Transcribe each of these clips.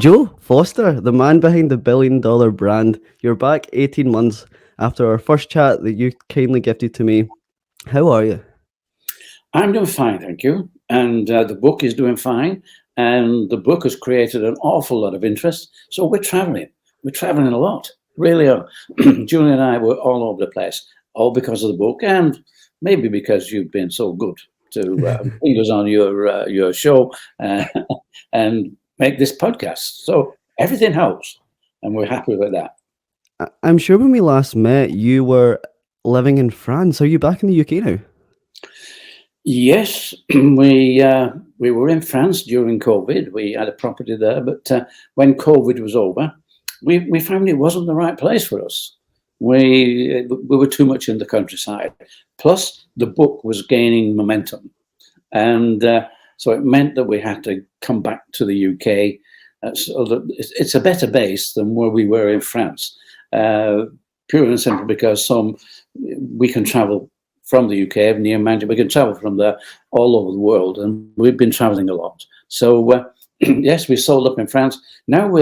Joe Foster, the man behind the billion-dollar brand. You're back 18 months after our first chat that you kindly gifted to me. How are you? I'm doing fine, thank you. And the book is doing fine. And the book has created an awful lot of interest. So we're traveling. We're traveling a lot. Really are. Julie and I were all over the place, all because of the book, and maybe because you've been so good to bring us on your show uh, and make this podcast. So everything helps, and we're happy with that. I'm sure when we last met, you were living in France. Are you back in the UK now? Yes, we were in France during COVID. We had a property there, but when COVID was over, we found it wasn't the right place for us. We were too much in the countryside. Plus, the book was gaining momentum, and so it meant that we had to come back to the UK. So that it's a better base than where we were in France, purely and simply because we can travel from the UK, near Manchester. We can travel from there all over the world, and we've been traveling a lot. So yes, we sold up in France. Now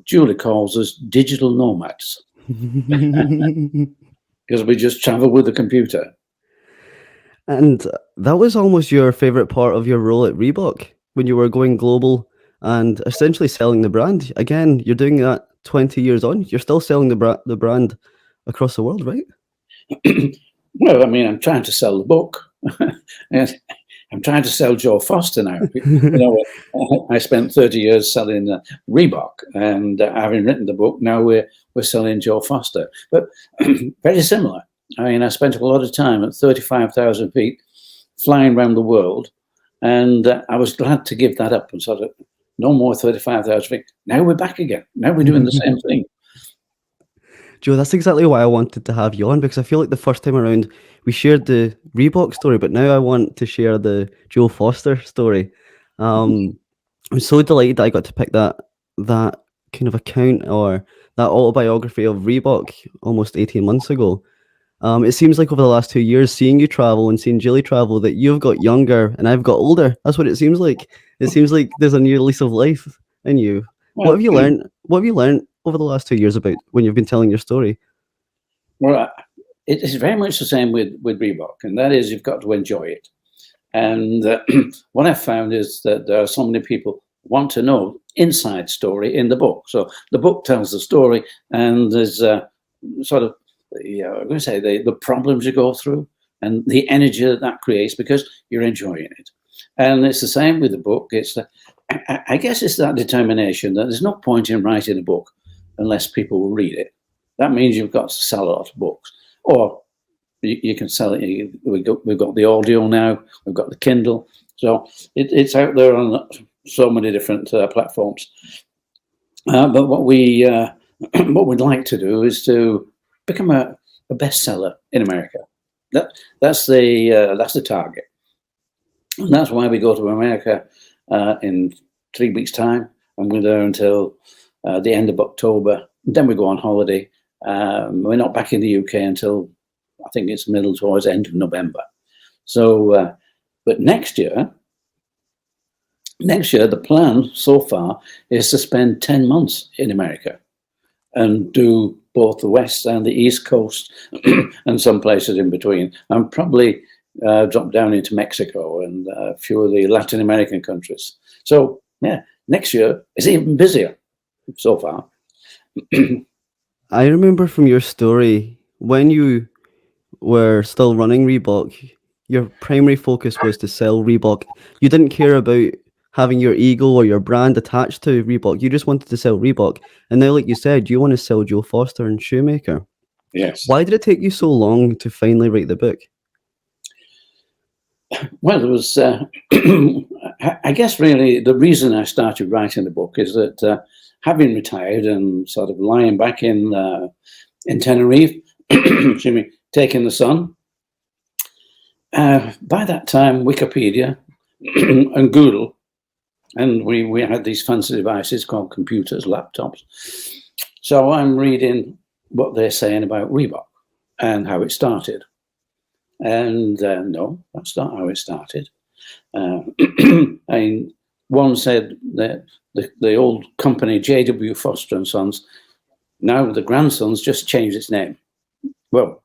Julie calls us digital nomads because we just travel with the computer. And that was almost your favorite part of your role at Reebok when you were going global and essentially selling the brand. Again, you're doing that 20 years on. You're still selling the brand across the world, right? Well, I mean, I'm trying to sell the book. And I'm trying to sell Joe Foster now. I spent 30 years selling Reebok, and having written the book, now we're selling Joe Foster. But very similar. I mean, I spent a lot of time at 35,000 feet flying around the world, and I was glad to give that up and sort of no more 35,000 feet. Now we're back again. Now we're doing the same thing. Joe, that's exactly why I wanted to have you on, because I feel like the first time around we shared the Reebok story, but now I want to share the Joe Foster story. I'm so delighted that I got to pick that kind of account or that autobiography of Reebok almost 18 months ago. It seems like over the last 2 years, seeing you travel and seeing Julie travel, that you've got younger and I've got older. That's what it seems like. It seems like there's a new lease of life in you. What Well, have you learned? What have you learned over the last 2 years about when you've been telling your story? well, it is very much the same with Reebok, and that is you've got to enjoy it. And what I've found is that there are so many people want to know inside story in the book. So the book tells the story, and there's sort of I'm going to say the problems you go through and the energy that creates because you're enjoying it. And it's the same with the book. I guess it's that determination that there's no point in writing a book unless people will read it. That means you've got to sell a lot of books, or you can sell it. We've got the audio now. We've got the Kindle, so it's out there on so many different platforms. But what we'd like to do is to become a bestseller in America. That's the target, and that's why we go to America in 3 weeks' time, and we're there until the end of October. Then we go on holiday. We're not back in the UK until I think it's middle towards end of November. So, but next year, the plan so far is to spend 10 months in America and do both the West and the East Coast and some places in between. And probably drop down into Mexico and a few of the Latin American countries. So, yeah, next year is even busier so far. I remember from your story when you were still running Reebok, your primary focus was to sell Reebok. You didn't care about having your ego or your brand attached to Reebok. You just wanted to sell Reebok. And now, like you said, you want to sell Joe Foster and Shoemaker. Yes. Why did it take you so long to finally write the book? Well, it was, I guess, really the reason I started writing the book is that having retired and sort of lying back in Tenerife, excuse me, taking the sun. By that time, Wikipedia and Google, and we had these fancy devices called computers, laptops. So I'm reading what they're saying about Reebok and how it started. And no, that's not how it started. I mean, one said that the old company J.W Foster Sons, now the grandsons, just changed its name. Well,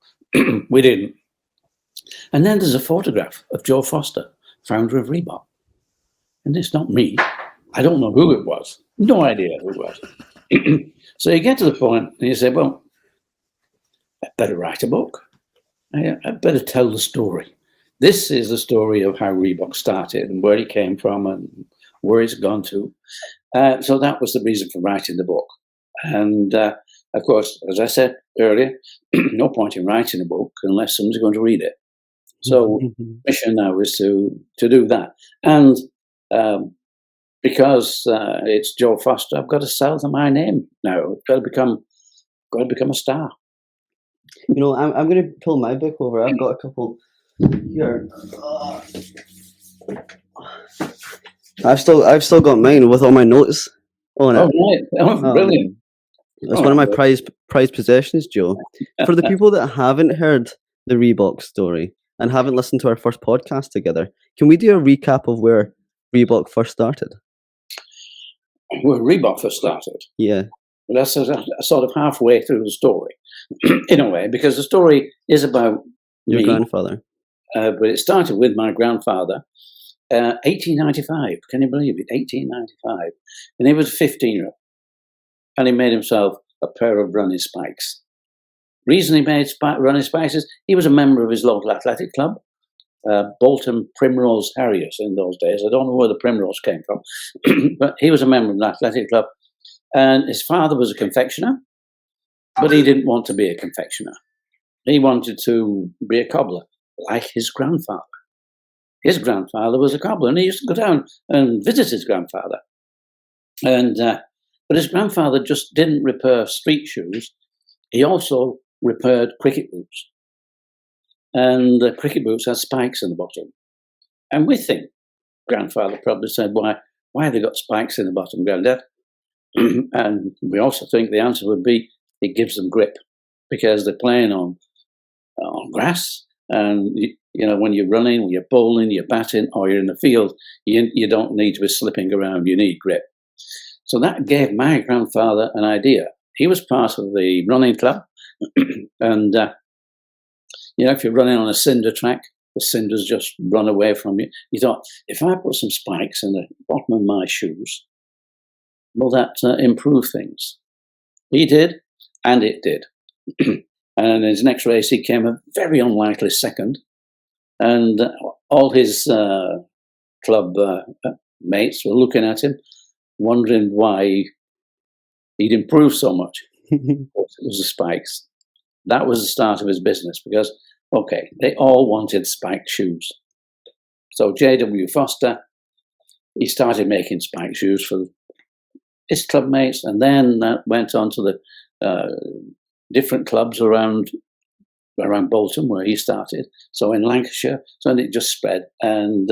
we didn't. And then there's a photograph of Joe Foster, founder of Reebok. And it's not me. I don't know who it was. No idea who it was. So you get to the point and you say, well, I better write a book. I better tell the story. This is the story of how Reebok started and where it came from and where it's gone to. So that was the reason for writing the book. And of course, as I said earlier, no point in writing a book unless someone's going to read it. So mission now is to do that. And because it's Joe Foster, I've got to sell to my name now. I've got to become a star. You know, I'm going to pull my book over. I've got a couple here. I've still got mine with all my notes on it. Oh, right. Oh, brilliant. It's one of my prized possessions, Joe. For the people that haven't heard the Reebok story and haven't listened to our first podcast together, can we do a recap of where Reebok first started? Where Reebok first started? Yeah. Well, that's sort of halfway through the story, in a way, because the story is about your me, grandfather. But it started with my grandfather, 1895. Can you believe it? 1895. And he was a 15-year-old. And he made himself a pair of running spikes. Reason he made running spikes is he was a member of his local athletic club, Bolton Primrose Harriers in those days. I don't know where the Primrose came from, but he was a member of an athletic club. And his father was a confectioner, but he didn't want to be a confectioner. He wanted to be a cobbler, like his grandfather. His grandfather was a cobbler, and he used to go down and visit his grandfather. And but his grandfather just didn't repair street shoes. He also repaired cricket boots. And the cricket boots had spikes in the bottom. And we think, grandfather probably said, why have they got spikes in the bottom, Granddad? And we also think the answer would be it gives them grip because they're playing on grass. And, you know, when you're running, when you're bowling, you're batting, or you're in the field, you don't need to be slipping around. You need grip. So that gave my grandfather an idea. He was part of the running club. And, you know, if you're running on a cinder track, the cinders just run away from you. You thought, if I put some spikes in the bottom of my shoes, will that improve things? He did, and it did. And in his next race, he came a very unlikely second. And all his club mates were looking at him, wondering why he'd improved so much. It was the spikes. That was the start of his business because, okay, they all wanted spiked shoes. So J.W. Foster, he started making spiked shoes for his club mates, and then that went on to the different clubs around Bolton where he started. So in Lancashire, so it just spread, and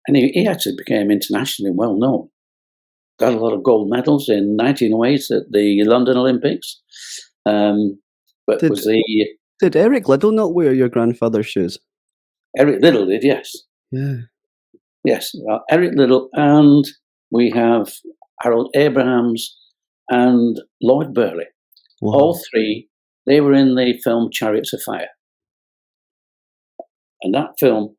he actually became internationally well known. Got a lot of gold medals in 1908 at the London Olympics. But did Eric Liddell not wear your grandfather's shoes? Eric Liddell did, yes. Yeah. Yes, Eric Liddell, and we have Harold Abrahams and Lloyd Burley. Wow. All three, they were in the film Chariots of Fire. And that film,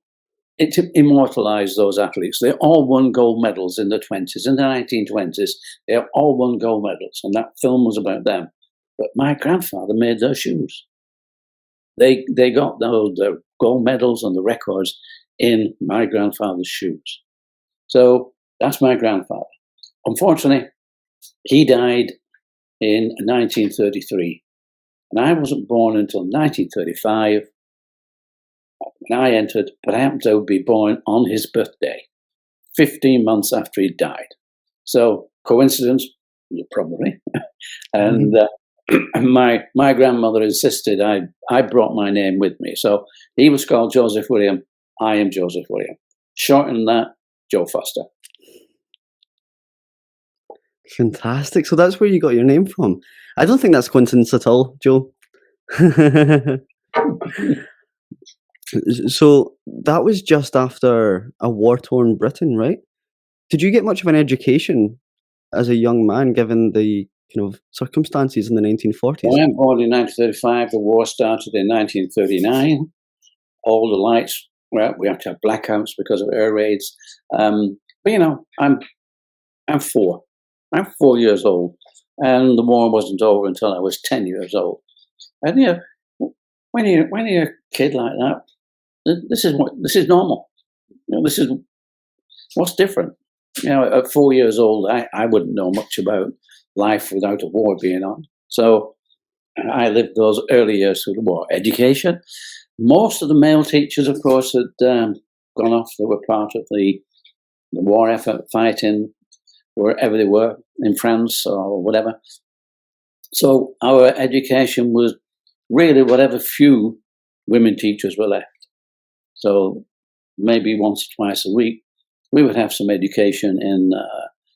it immortalized those athletes. They all won gold medals in the 20s. In the 1920s, they all won gold medals, and that film was about them. But my grandfather made their shoes. They got the gold medals and the records in my grandfather's shoes. So that's my grandfather. Unfortunately, he died in 1933. And I wasn't born until 1935. When I entered, but I happened to be born on his birthday, 15 months after he died. So, coincidence? Probably. And my grandmother insisted I brought my name with me. So, he was called Joseph William. I am Joseph William. Shorten that, Joe Foster. Fantastic. So that's where you got your name from. I don't think that's coincidence at all, Joe. So that was just after a war-torn Britain, right? Did you get much of an education as a young man, given the kind of circumstances in the 1940s? Well, I'm born in 1935. The war started in 1939. All the lights, well, we have to have blackouts because of air raids. But you know, I'm 4. I'm 4 years old, and the war wasn't over until I was 10 years old. And you know, when you're a kid like that, this is normal. You know, this is what's different. You know, at 4 years old, I wouldn't know much about life without a war being on. So I lived those early years through the war. Education. Most of the male teachers, of course, had gone off. They were part of the war effort, fighting wherever they were, in France or whatever. So our education was really whatever few women teachers were left. So maybe once or twice a week, we would have some education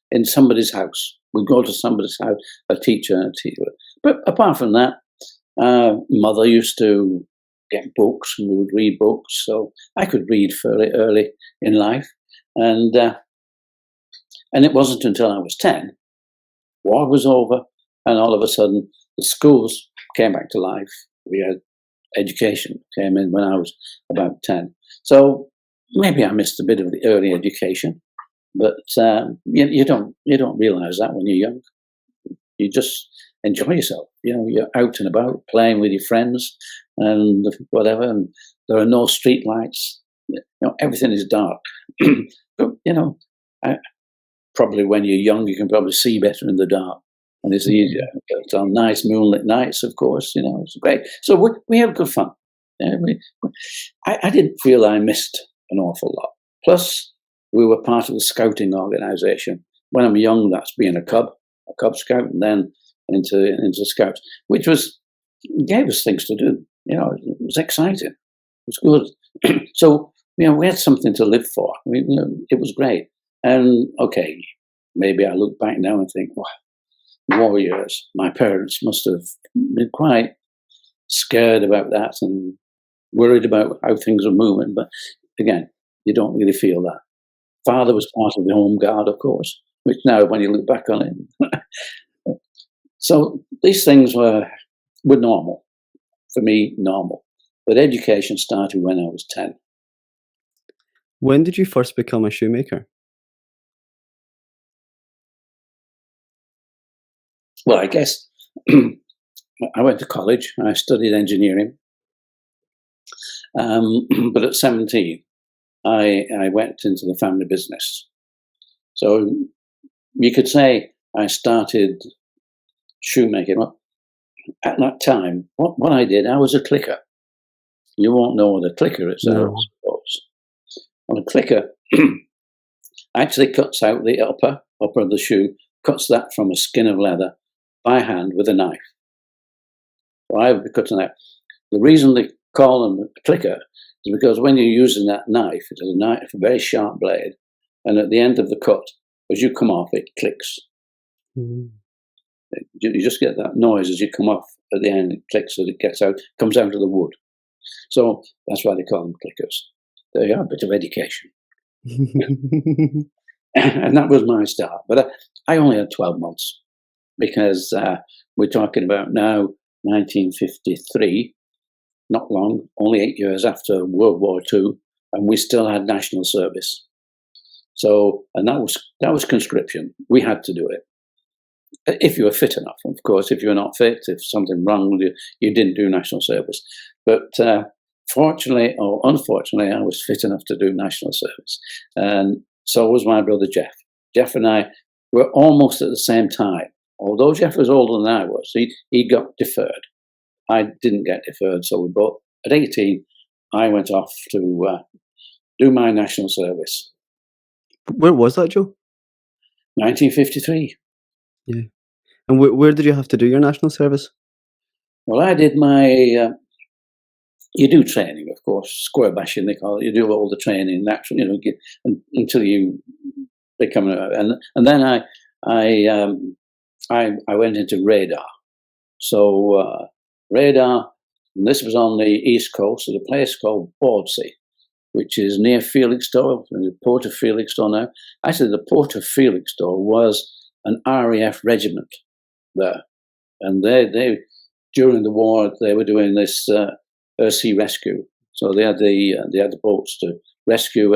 in somebody's house. We'd go to somebody's house, a teacher and a teacher. But apart from that, mother used to get books, and we would read books. So I could read fairly early in life, and it wasn't until I was 10, war was over, and all of a sudden the schools came back to life. We had education came in when I was about 10. So maybe I missed a bit of the early education, but you don't realize that when you're young. You just enjoy yourself. You know, you're out and about playing with your friends and whatever, and there are no street lights. You know, everything is dark. But, you know, probably when you're young, you can probably see better in the dark, and it's easier. It's on nice moonlit nights, of course. You know, it's great. So we have good fun. I didn't feel I missed an awful lot. Plus, we were part of the scouting organisation. When I'm young, that's being a Cub Scout, and then into Scouts, which gave us things to do. You know, it was exciting. It was good. So, you know, we had something to live for. You know, it was great. And okay, maybe I look back now and think, wow, war years. My parents must have been quite scared about that and worried about how things were moving. But again, you don't really feel that. Father was part of the Home Guard, of course, which now, when you look back on it, so these things were normal for me, normal. But education started when I was 10. When did you first become a shoemaker? Well, I guess I went to college. I studied engineering, but at 17, I went into the family business. So you could say I started shoemaking. Well, at that time, what I did, I was a clicker. You won't know what a clicker is, No. I suppose. Well, a clicker actually cuts out the upper of the shoe, cuts that from a skin of leather by hand with a knife. So I would be cutting that. The reason they call them a clicker is because when you're using that knife, it is a very sharp blade, and at the end of the cut, as you come off, it clicks. Mm. You just get that noise as you come off at the end. It clicks as it comes out of the wood. So that's why they call them clickers. They are a bit of education. And that was my start. But I only had 12 months because we're talking about now 1953, not long, only 8 years after World War II, and we still had national service. So, and that was conscription. We had to do it. If you were fit enough, of course. If you were not fit, if something wrong with you, you didn't do national service. But fortunately or unfortunately, I was fit enough to do national service. And so was my brother Jeff. Jeff and I were almost at the same time. Although Jeff was older than I was, he got deferred. I didn't get deferred, so we both, at 18, I went off to do my national service. Where was that, Joe? 1953. Yeah. And where did you have to do your national service? Well, I did my, you do training, of course, square bashing, they call it. You do all the training, naturally, you know, until you become, and then I went into radar. So radar, and this was on the East Coast at a place called Bordsea, which is near Felixstowe, the port of Felixstowe now. Actually, the port of Felixstowe was an RAF regiment there. And they during the war, they were doing this sea rescue. So they had the boats to rescue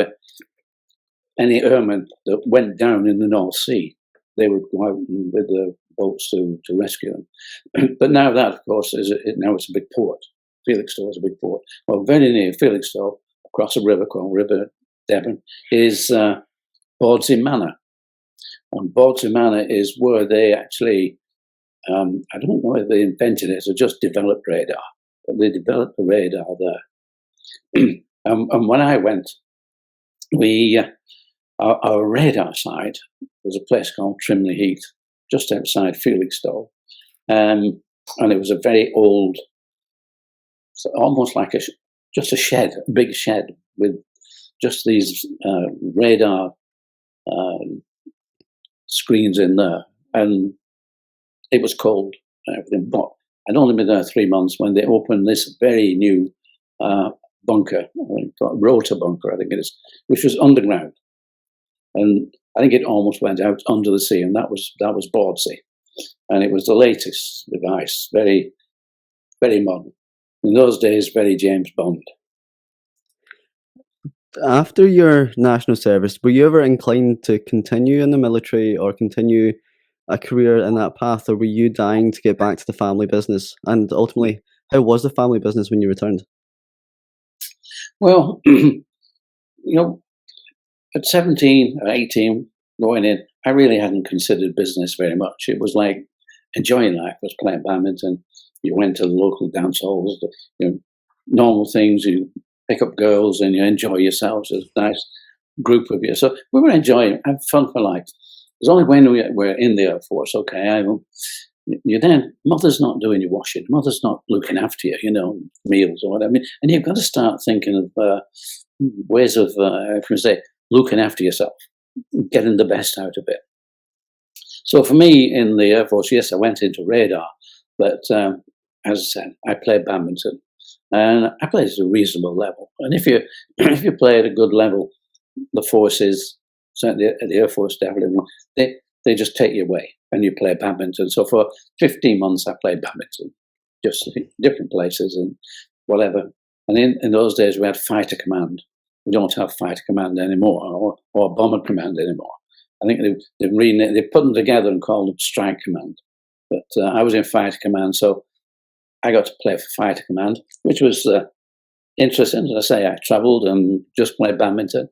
any airmen that went down in the North Sea. They would go out with the boats to rescue them. But now that, of course, now it's a big port. Felixstowe is a big port. Well, very near Felixstowe, across a river called River Devon, is Bawdsey Manor. And Bawdsey Manor is where they actually, I don't know if they invented it or just developed radar, but they developed the radar there. And when I went, our radar site was a place called Trimley Heath, just outside Felixstowe. And it was a very old, almost like just a shed, a big shed with just these radar screens in there. And it was cold and everything. But I'd only been there 3 months when they opened this very new bunker, rotor bunker, I think it is, which was underground. And I think it almost went out under the sea, and that was Bawdsey. And it was the latest device, very, very modern. In those days, very James Bond. After your national service, were you ever inclined to continue in the military or continue a career in that path, or were you dying to get back to the family business? And ultimately, how was the family business when you returned? Well, at 17 or 18, going in, I really hadn't considered business very much. It was like enjoying life. I was playing badminton. You went to the local dance halls, normal things. You pick up girls and you enjoy yourselves. There's a nice group of you. So we were enjoying, having fun for life. It was only when we were in the Air Force, mother's not doing your washing, mother's not looking after you, meals or whatever. And you've got to start thinking of ways of, looking after yourself, getting the best out of it. So for me in the Air Force, yes, I went into radar, but as I said, I played badminton, and I played at a reasonable level. And if you play at a good level, the forces, certainly at the Air Force, definitely, they just take you away and you play badminton. So for 15 months, I played badminton, just different places and whatever. And in those days, we had fighter command. We don't have fighter command anymore, or bomber command anymore. I think they put them together and called them strike command. But I was in fighter command, so I got to play for fighter command, which was interesting. As I say, I travelled and just played badminton.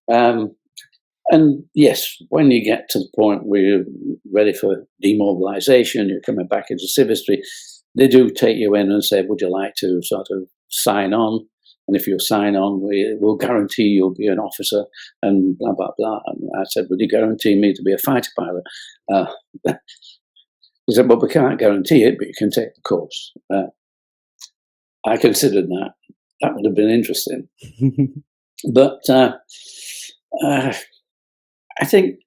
And yes, when you get to the point where you're ready for demobilisation, you're coming back into civistry, they do take you in and say, would you like to sort of sign on? And if you sign on, we'll guarantee you'll be an officer and blah, blah, blah. And I said, would you guarantee me to be a fighter pilot? He said, well, we can't guarantee it, but you can take the course. I considered that. That would have been interesting. But I think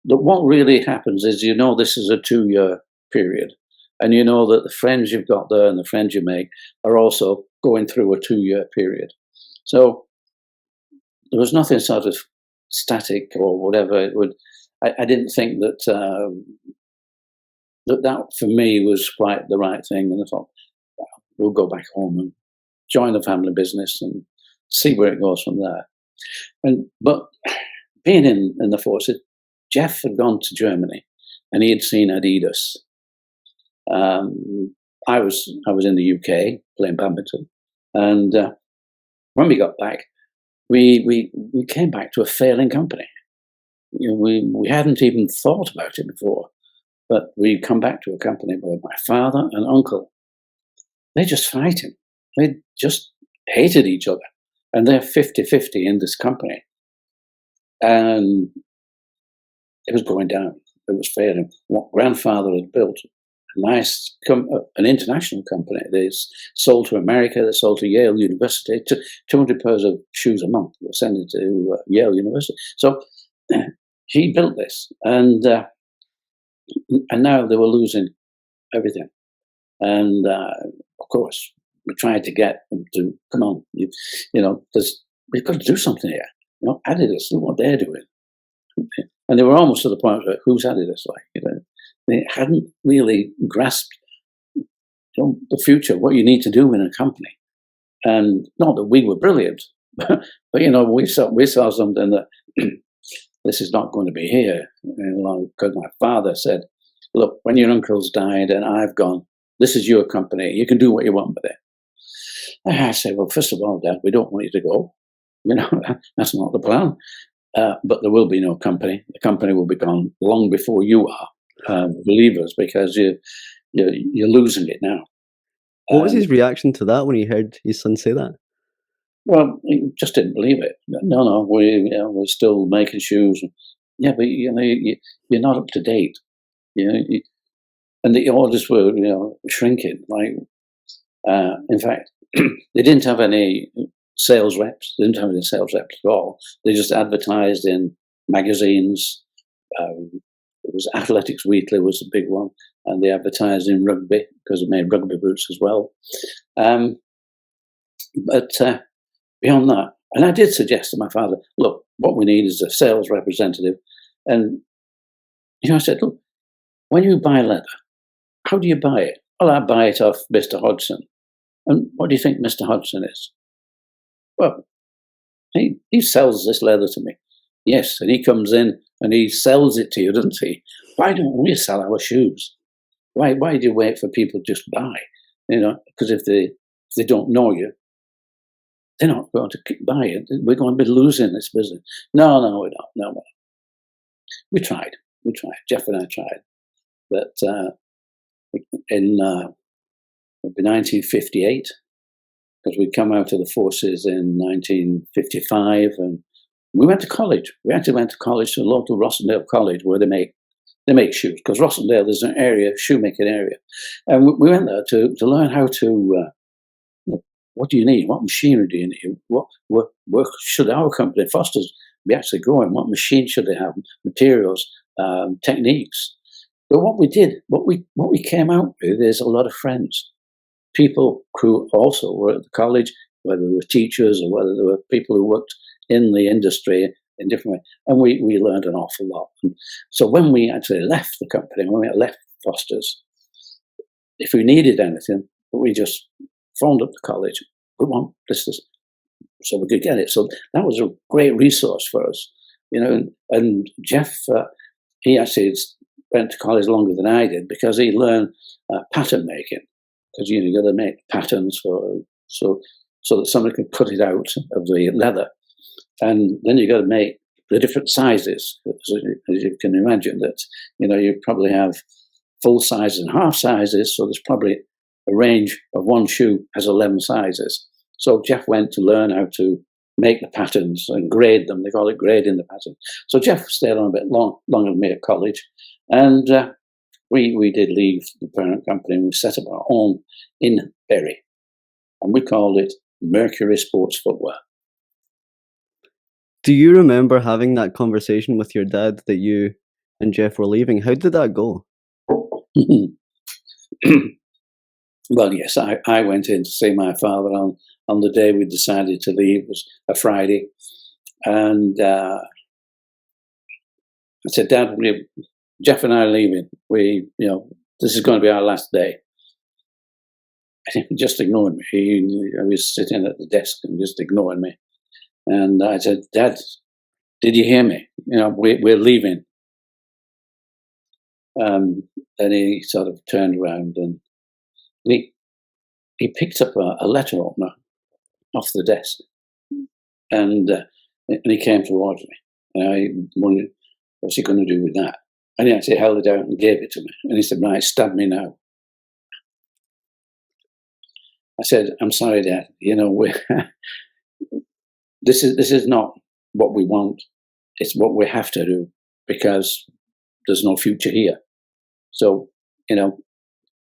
that what really happens is, this is a 2-year period. And you know that the friends you've got there and the friends you make are also going through a 2-year period. So there was nothing sort of static or whatever. I didn't think that that for me was quite the right thing. And I thought, well, we'll go back home and join the family business and see where it goes from there. But being in the forces, Jeff had gone to Germany and he had seen Adidas. I was in the UK playing badminton, and when we got back, we came back to a failing company. We hadn't even thought about it before, but we come back to a company where my father and uncle, they just fighting. They just hated each other, and they're 50-50 in this company, and it was going down. It was failing. What grandfather had built, an international company. They sold to America, they sold to Yale University, 200 pairs of shoes a month were sent to Yale University. So he built this, and now they were losing everything. And of course, we tried to get them to come on. we've got to do something here. Adidas, look what they're doing. And they were almost to the point where, who's Adidas like? They hadn't really grasped the future, what you need to do in a company. And not that we were brilliant, but we saw something that this is not going to be here. Because my father said, look, when your uncle's died and I've gone, this is your company. You can do what you want with it. And I said, well, first of all, Dad, we don't want you to go. That's not the plan. But there will be no company. The company will be gone long before you are, believers, because you're losing it now. What was his reaction to that when he heard his son say that? Well, he just didn't believe it. No, we're still making shoes. Yeah, but you're not up to date. And the orders were shrinking. Like, in fact, they didn't have any sales reps. They didn't have any sales reps at all. They just advertised in magazines. It was Athletics Weekly was the big one, and they advertised in rugby because it made rugby boots as well. But beyond that, and I did suggest to my father, look, what we need is a sales representative. And I said, look, when you buy leather, how do you buy it? Well, I buy it off Mr. Hodgson. And what do you think Mr. Hodgson is? Well, he sells this leather to me. Yes, and he comes in and he sells it to you, doesn't he? Why don't we sell our shoes? Why do you wait for people to just buy? Because if they don't know you, they're not going to buy it. We're going to be losing this business. No, we're not. No. We tried. Jeff and I tried. But in 1958, because we'd come out of the forces in 1955, and we went to college. We actually went to college, to a local Rossendale college, where they make shoes. Because Rossendale is an area, shoemaking area, and we went there to learn how to. What do you need? What machinery do you need? What should our company, Foster's, be actually going? What machine should they have? Materials, techniques. But what we did, what we came out with is a lot of friends. People who also were at the college, whether they were teachers or whether they were people who worked in the industry in different ways. And we learned an awful lot. And so when we actually left the company, when we left Foster's, if we needed anything, we just phoned up the college. We want this, so we could get it. So that was a great resource for us, And Jeff, he actually went to college longer than I did because he learned pattern making. Because you got to make patterns so that somebody can cut it out of the leather, and then you got to make the different sizes. As you can imagine, that you probably have full sizes and half sizes. So there's probably a range of one shoe has 11 sizes. So Jeff went to learn how to make the patterns and grade them. They call it grading the pattern. So Jeff stayed on a bit longer than me at college, and we did leave the parent company and we set up our own in Bury, and we called it Mercury Sports Footwear. Do you remember having that conversation with your dad that you and Jeff were leaving? How did that go? Well, yes, I went in to see my father on the day we decided to leave. It was a Friday. And I said, Dad, Jeff and I are leaving. This is going to be our last day. And he just ignored me. He was sitting at the desk and just ignoring me. And I said, Dad, did you hear me? We're leaving. And he sort of turned around and he picked up a letter opener off the desk, and he came towards me. And I wondered, what's he going to do with that? And he actually held it out and gave it to me. And he said, right, stab me now. I said, I'm sorry, Dad. This is not what we want. It's what we have to do because there's no future here. So,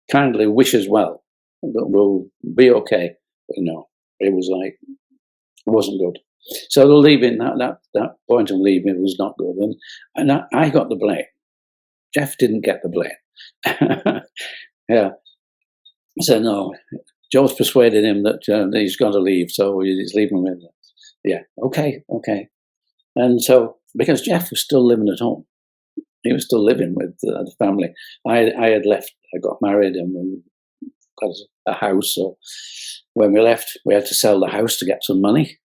kindly wish us well. We'll be okay. But no, it was like, it wasn't good. So the leaving, that point of leaving was not good. And I got the blame. Jeff didn't get the blame. Yeah. So no, Joe's persuaded him that he's got to leave, so he's leaving with Yeah, okay. And so, because Jeff was still living at home, he was still living with the family. I had left, I got married and we got a house. So when we left, we had to sell the house to get some money.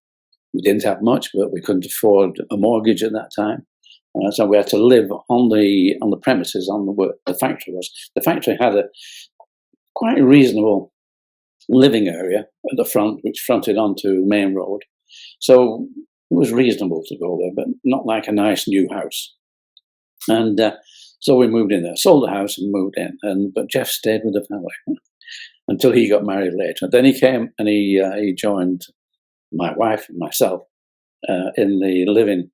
We didn't have much, but we couldn't afford a mortgage at that time. So we had to live on the premises, on the factory was. The factory had a quite a reasonable living area at the front, which fronted onto the main road. So it was reasonable to go there, but not like a nice new house. And so we moved in there, sold the house and moved in. But Jeff stayed with the family until he got married later. Then he came and he joined my wife and myself in the living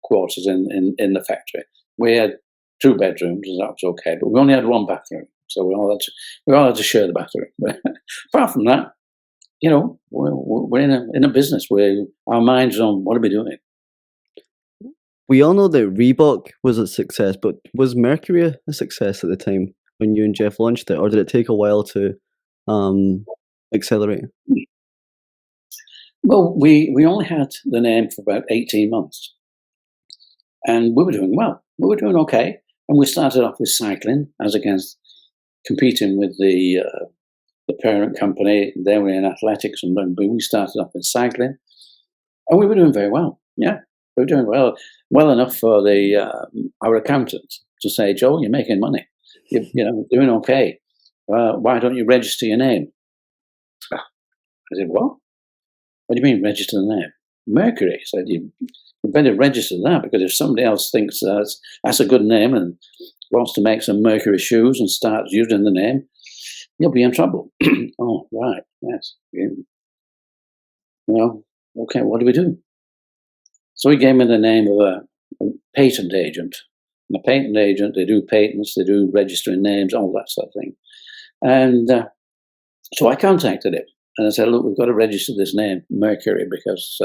quarters in the factory. We had 2 bedrooms, and that was okay, but we only had 1 bathroom, so we all had to share the bathroom. Apart from that, you know, we're in a business where our minds are on what are we doing. We all know that Reebok was a success, but was Mercury a success at the time when you and Jeff launched it, or did it take a while to accelerate? Well, we only had the name for about 18 months. And we were doing well. We were doing okay. And we started off with cycling as against competing with the parent company. They were in athletics, and we started off in cycling. And we were doing very well. Yeah, we were doing well enough for our accountant to say, Joe, you're making money. You're doing okay. Why don't you register your name? I said, what? What do you mean register the name? Mercury. I said, you better register that, because if somebody else thinks that's a good name and wants to make some Mercury shoes and starts using the name, you'll be in trouble. Oh, right. Yes. Well, okay, what do we do? So he gave me the name of a patent agent. And a patent agent, they do patents, they do registering names, all that sort of thing. And so I contacted him. And I said, look, we've got to register this name, Mercury, because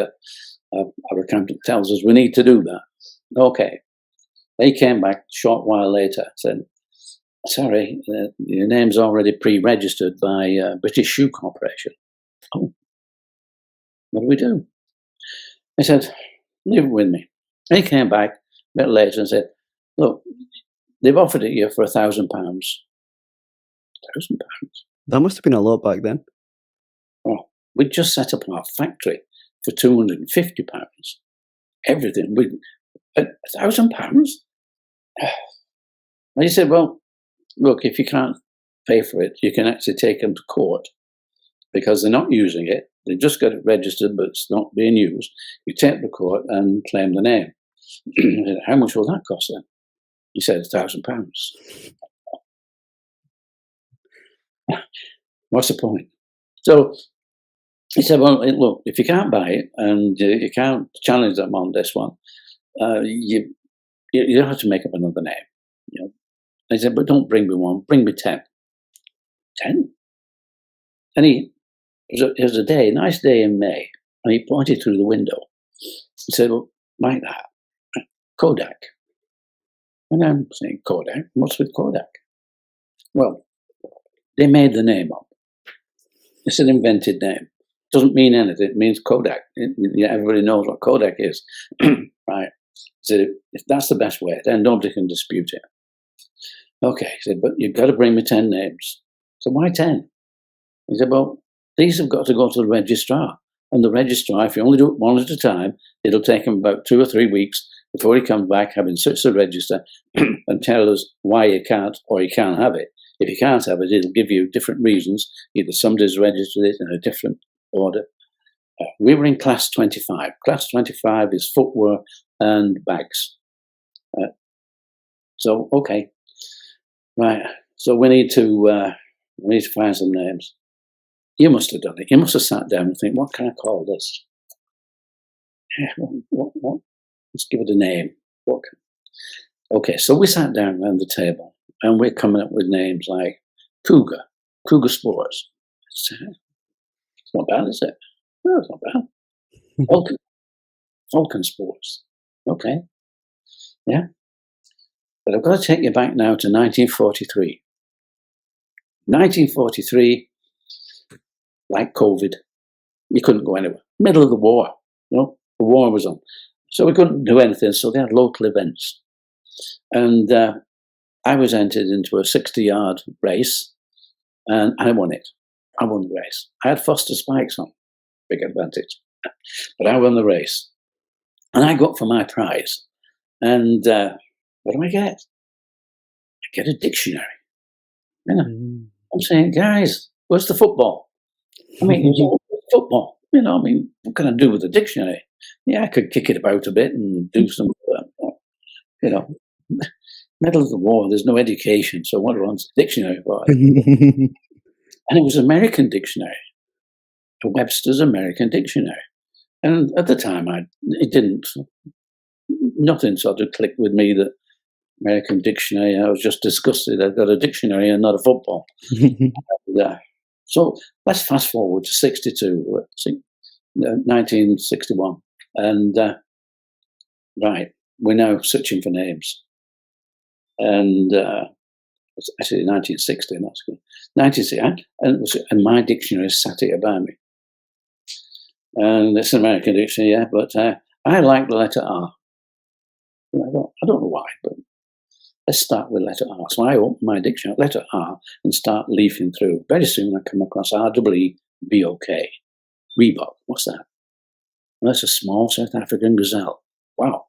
our accountant tells us we need to do that. Okay. He came back a short while later, said, sorry, your name's already pre-registered by British Shoe Corporation. Oh, what do we do? I said, leave it with me. He came back a bit later and said, look, they've offered it you for £1,000. £1,000? That must have been a lot back then. Well, we'd just set up our factory for £250. Everything. £1,000? And he said, well, look, if you can't pay for it, you can actually take them to court, because they're not using it. They've just got it registered, but it's not being used. You take them to court and claim the name. I said, how much will that cost then? He said, £1,000. What's the point? So he said, well, look, if you can't buy it and you can't challenge them on this one, you don't have to make up another name. You know? I said, but don't bring me 1, bring me 10. 10? And it was a nice day in May, and he pointed through the window. He said, well, like that, Kodak. And I'm saying, Kodak? What's with Kodak? Well, they made the name up. It's an invented name. Doesn't mean anything. It means Kodak. Everybody knows what Kodak is. Right. So if that's the best way, then nobody can dispute it. Okay. He said, but you've got to bring me 10 names. So why 10? He said, well, these have got to go to the registrar. And the registrar, if you only do it 1 at a time, it'll take him about 2 or 3 weeks before he comes back, having searched the register and tell us why you can't or you can't have it. If you can't have it, it'll give you different reasons. Either somebody's registered it in a different order. We were in class 25. Class 25 is footwear and bags. So, okay. Right. So we need to find some names. You must have done it. You must have sat down and think, what can I call this? What? Let's give it a name. Okay, so we sat down around the table and we're coming up with names like Cougar Sports. It's not bad, is it? No, it's not bad. Falcon Sports. Okay. Yeah. But I've got to take you back now to 1943. 1943, like COVID, you couldn't go anywhere. middle of the war. The war was on. So we couldn't do anything, so they had local events. And I was entered into a 60-yard race, and I won it. I won the race. I had Foster spikes on, big advantage. But I won the race. And I got for my prize. And what do I get? I get a dictionary. I'm saying, guys, where's the football? I mean, football. What can I do with a dictionary? Yeah, I could kick it about a bit and do some, middle of the war, there's no education, so what do I want a dictionary for? And it was an American dictionary, a Webster's American Dictionary. And at the time, nothing sort of clicked with me that American dictionary. I was just disgusted. I've got a dictionary and not a football. So let's fast forward to 1961. And right, we're now searching for names. And it's actually 1960, that's good. 1960, and my dictionary sat here by me. And it's an American dictionary, yeah, but I like the letter R. I don't know why, but let's start with letter R. So I open my dictionary, letter R, and start leafing through. Very soon I come across R-E-E-B-O-K. Reebok, what's that? Well, that's a small South African gazelle. Wow,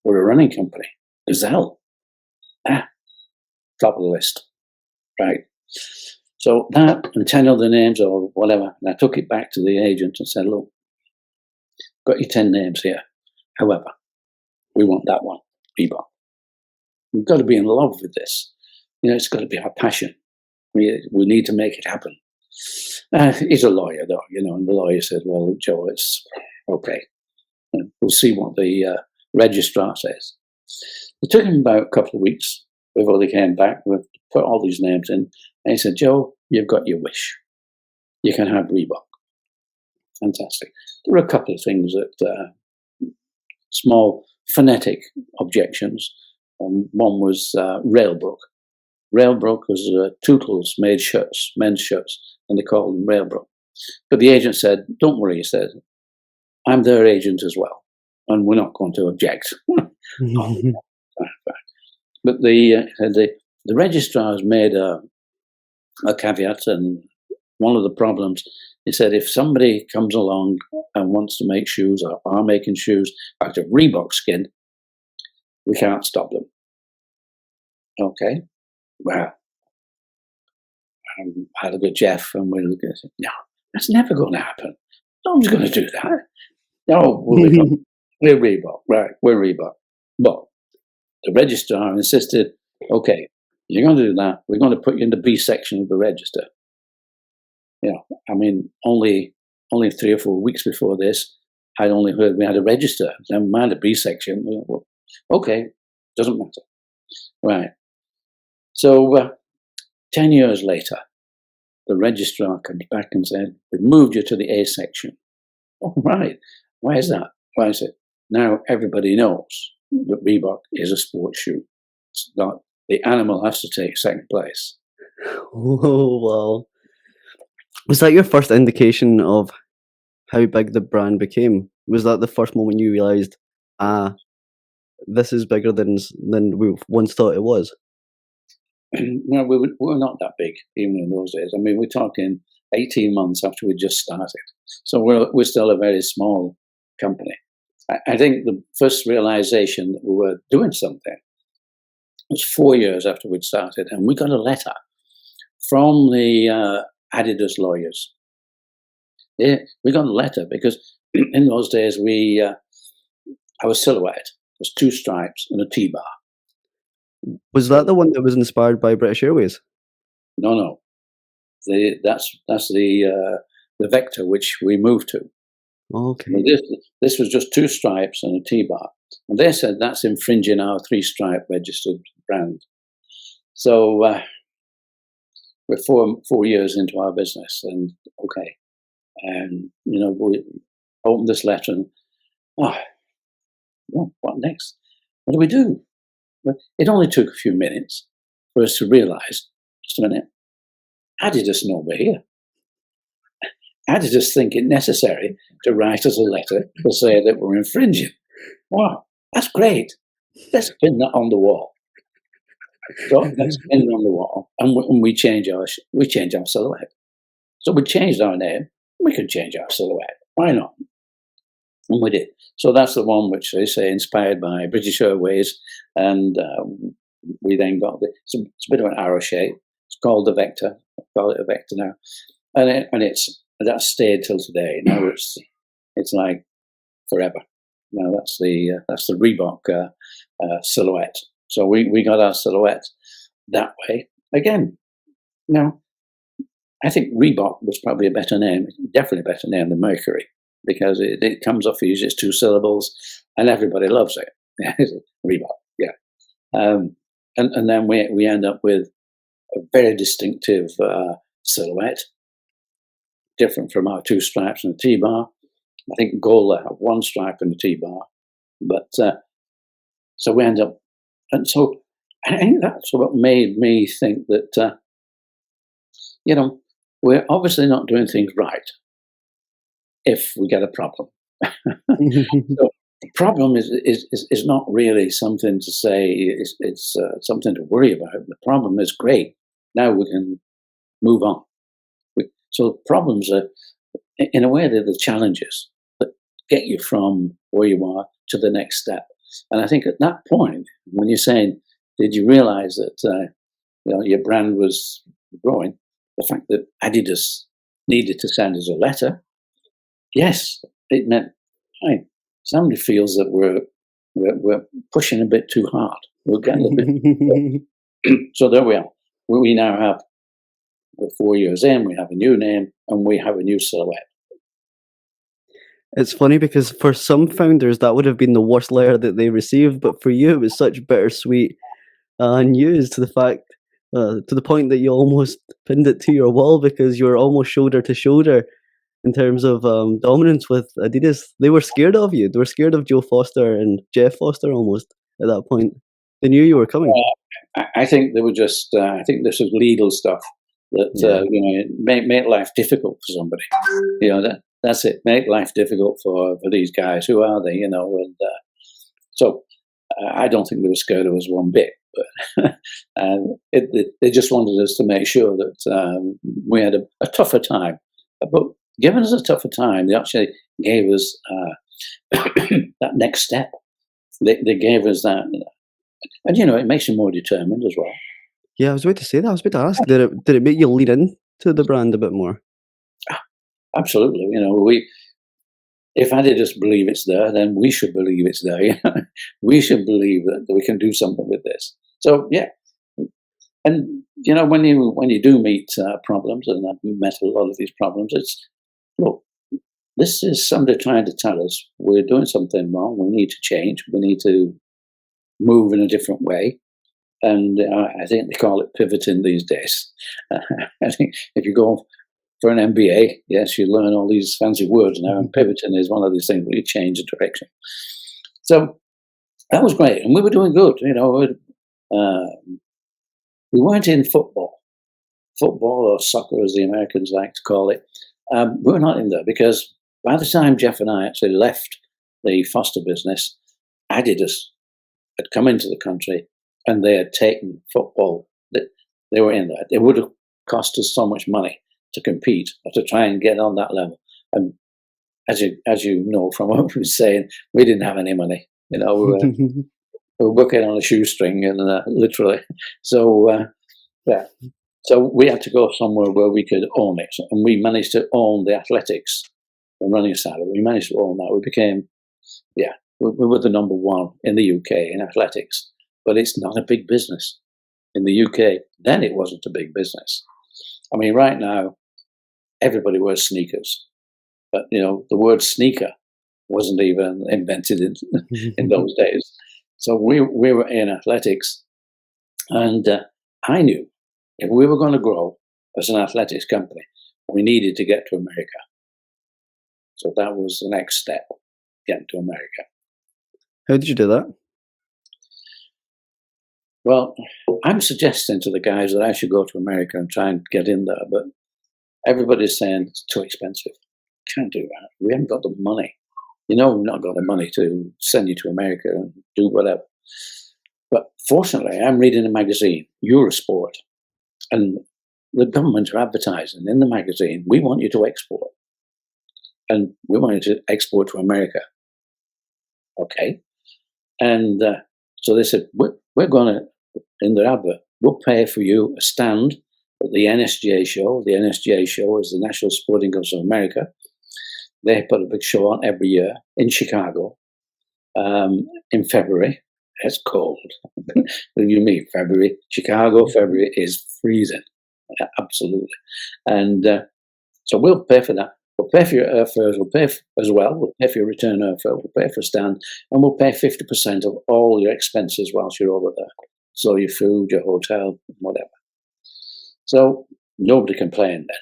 we're a running company. Gazelle. Top of the list. Right. So that and 10 other names or whatever. And I took it back to the agent and said, look, got your 10 names here. However, we want that one, Reebok. We've got to be in love with this. It's got to be our passion. We need to make it happen. He's a lawyer, though, and the lawyer said, well, Joe, it's okay. We'll see what the registrar says. It took him about a couple of weeks before they came back. We put all these names in. And he said, Joe, you've got your wish. You can have Reebok. Fantastic. There were a couple of things that small phonetic objections. One was Railbrook. Railbrook was Tootles made shirts, men's shirts, and they called them Railbrook. But the agent said, don't worry, he said, I'm their agent as well, and we're not going to object. But the registrars made a caveat, and one of the problems, he said, if somebody comes along and wants to make shoes or are making shoes out of Reebok skin, we can't stop them. Okay, well, I had a good Jeff, and we're looking at it. No, that's never going to happen. No one's going to do that. No, we're Reebok, right? We're Reebok. But the registrar insisted, okay, you're going to do that. We're going to put you in the B section of the register. Only 3 or 4 weeks before this, I'd only heard we had a register. Never mind a B section. Well, okay, doesn't matter. Right. So 10 years later, the registrar comes back and said, we've moved you to the A section. Oh, right. Why is that? Why is it? Now everybody knows that Reebok is a sports shoe. It's not, the animal has to take second place. Oh, wow. Was that your first indication of how big the brand became? Was that the first moment you realised, this is bigger than we once thought it was? No, we were not that big even in those days. We're talking 18 months after we just started. So we're still a very small company. I think the first realization that we were doing something was 4 years after we'd started, and we got a letter from the Adidas lawyers. Yeah, we got a letter because in those days our silhouette was 2 stripes and a T-bar. Was that the one that was inspired by British Airways? No. That's the vector which we moved to. Okay. This was just 2 stripes and a T-bar. And they said that's infringing our 3-stripe registered brand. So we're 4 years into our business, and okay. And, we opened this letter and, what next? What do we do? It only took a few minutes for us to realize, just a minute, Adidas know we're here. Adidas think it necessary to write us a letter to say that we're infringing. Wow, that's great. Let's pin that on the wall. So let's pin it on the wall, and we change our silhouette. So we changed our name. We could change our silhouette. Why not? And we did. So that's the one which they say inspired by British Airways, and we then got it's a bit of an arrow shape. It's called the Vector. I call it a Vector now, and that's stayed till today. Now it's like forever. Now that's the Reebok silhouette. So we got our silhouette that way again. Now I think Reebok was probably a better name, definitely a better name than Mercury, because it comes off easy. It's 2 syllables, and everybody loves it. Reebok, yeah. And then we end up with a very distinctive silhouette, different from our 2 stripes and a T-bar. I think Gola have 1 stripe and a T-bar, but so we end up, and so I think that's what made me think that we're obviously not doing things right if we get a problem. So the problem is not really something to say. It's something to worry about. The problem is great. Now we can move on. So problems are, in a way, they're the challenges that get you from where you are to the next step. And I think at that point, when you're saying, did you realize that your brand was growing? The fact that Adidas needed to send us a letter, yes, it meant, hey, somebody feels that we're pushing a bit too hard. We're getting a bit. So there we are. We now have, we're 4 years in. We have a new name and we have a new silhouette. It's funny because for some founders that would have been the worst letter that they received, but for you it was such bittersweet news to the point that you almost pinned it to your wall because you were almost shoulder to shoulder in terms of dominance with Adidas. They were scared of you. They were scared of Joe Foster and Jeff Foster almost at that point. They knew you were coming. I think they were just. I think this was legal stuff that make life difficult for somebody. That's it. Make life difficult for these guys. Who are they? And so I don't think they were scared of us one bit. But they just wanted us to make sure that we had a tougher time. But given us a tougher time, they actually gave us that next step. They gave us that, and it makes you more determined as well. Yeah, I was about to say that. I was about to ask, did it make you lean into the brand a bit more? Absolutely. If Adidas believe it's there, then we should believe it's there. We should believe that we can do something with this. So yeah, and when you do meet problems, and I've met a lot of these problems, it's look, this is somebody trying to tell us we're doing something wrong. We need to change. We need to move in a different way. And I think they call it pivoting these days. I think if you go for an MBA, yes, you learn all these fancy words now, and pivoting is one of these things where you change the direction. So that was great, and we were doing good. We weren't in football or soccer, as the Americans like to call it. We were not in there because by the time Jeff and I actually left the Foster business, Adidas had come into the country and they had taken football. They were in there. It would have cost us so much money to compete or to try and get on that level. And as you know from what we were saying, we didn't have any money. We were working on a shoestring, and literally. So yeah. So we had to go somewhere where we could own it, and we managed to own the athletics and running side. We managed to own that. We became, we were the number 1 in the UK in athletics, but it's not a big business in the UK. Then it wasn't a big business. I mean, right now, everybody wears sneakers, but the word sneaker wasn't even invented in those days. So we were in athletics, and I knew if we were going to grow as an athletics company, we needed to get to America. So that was the next step, getting to America. How did you do that? Well, I'm suggesting to the guys that I should go to America and try and get in there, but Everybody's saying it's too expensive. Can't do that. We haven't got the money. We've not got the money to send you to America and do whatever. But fortunately, I'm reading a magazine, Eurosport, and the government are advertising in the magazine, we want you to export. And we want you to export to America. Okay. And so they said, we're going to, in their advert, we'll pay for you a stand at the NSGA show. The NSGA show is the National Sporting Goods of America. They put a big show on every year in Chicago in February. It's cold. What do you mean, February? Chicago, February is freezing. Absolutely. And so we'll pay for that. We'll pay for your airfares. We'll pay as well. We'll pay for your return airfare. We'll pay for a stand. And we'll pay 50% of all your expenses whilst you're over there. So your food, your hotel, whatever. So nobody complained then.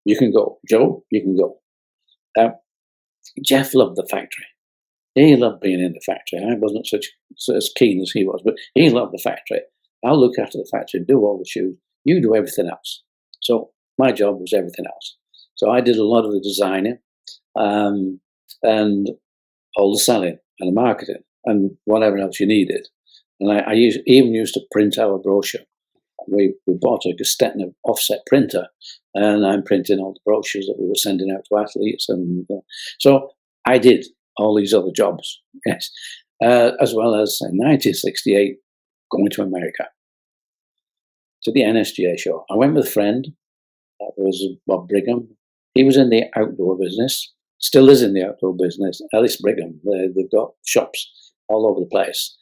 You can go. Joe, you can go. Jeff loved the factory. He loved being in the factory. I wasn't as keen as he was, but he loved the factory. I'll look after the factory, do all the shoes. You do everything else. So my job was everything else. So I did a lot of the designing and all the selling and the marketing and whatever else you needed. And I even used to print our brochure. We bought a Gestetner offset printer, and I'm printing all the brochures that we were sending out to athletes. And so I did all these other jobs, yes, as well as in 1968 going to America to the NSGA show. I went with a friend. That was Bob Brigham. He was in the outdoor business, still is in the outdoor business. Alice Brigham, they've got shops all over the place.